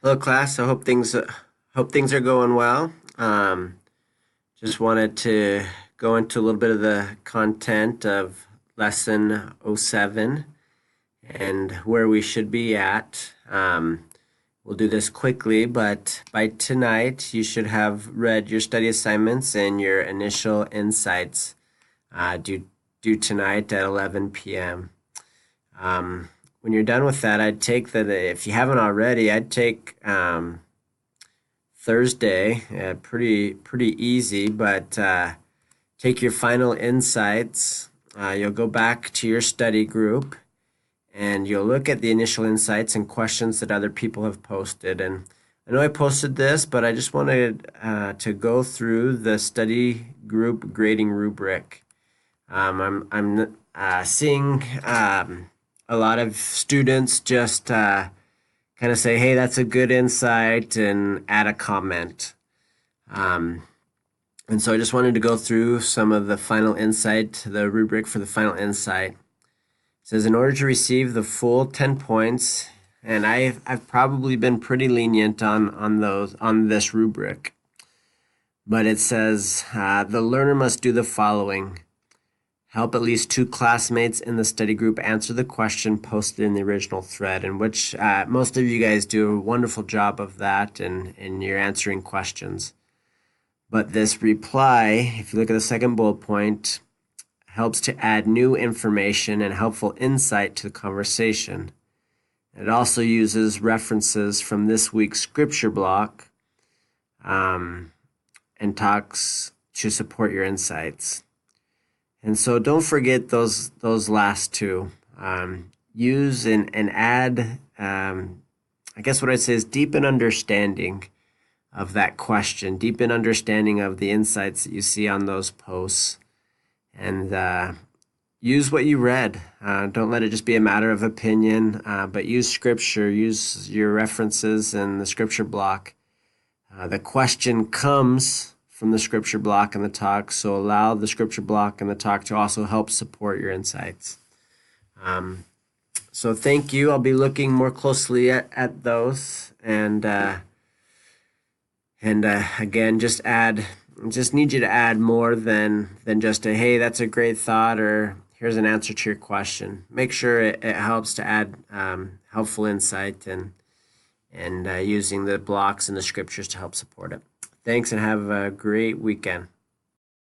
Hello, class. I hope things are going well. Just wanted to go into a little bit of the content of lesson '07 and where we should be at. We'll do this quickly, but by tonight you should have read your study assignments and your initial insights due tonight at 11 p.m. When you're done with that, I'd take that if you haven't already, I'd take Thursday, pretty easy, but take your final insights. You'll go back to your study group and you'll look at the initial insights and questions that other people have posted. And I know I posted this, but I just wanted to go through the study group grading rubric. I'm seeing a lot of students just kind of say, hey, that's a good insight, and add a comment. Um, and so I just wanted to go through some of the final insight, the rubric for the final insight. It says, in order to receive the full 10 points, and I've probably been pretty lenient on this rubric, but it says the learner must do the following. Help at least two classmates in the study group answer the question posted in the original thread, in which most of you guys do a wonderful job of that, and you're answering questions. But this reply, if you look at the second bullet point, helps to add new information and helpful insight to the conversation. It also uses references from this week's scripture block and talks to support your insights. And so don't forget those last two. Use and add, I guess what I'd say is deepen understanding of that question, deepen understanding of the insights that you see on those posts, and use what you read. Don't let it just be a matter of opinion, but use scripture, use your references in the scripture block. The question comes from the scripture block and the talk, so allow the scripture block and the talk to also help support your insights. So thank you. I'll be looking more closely at those, and again, just need you to add more than just a hey, that's a great thought, or here's an answer to your question. Make sure it helps to add helpful insight and using the blocks and the scriptures to help support it. Thanks, and have a great weekend.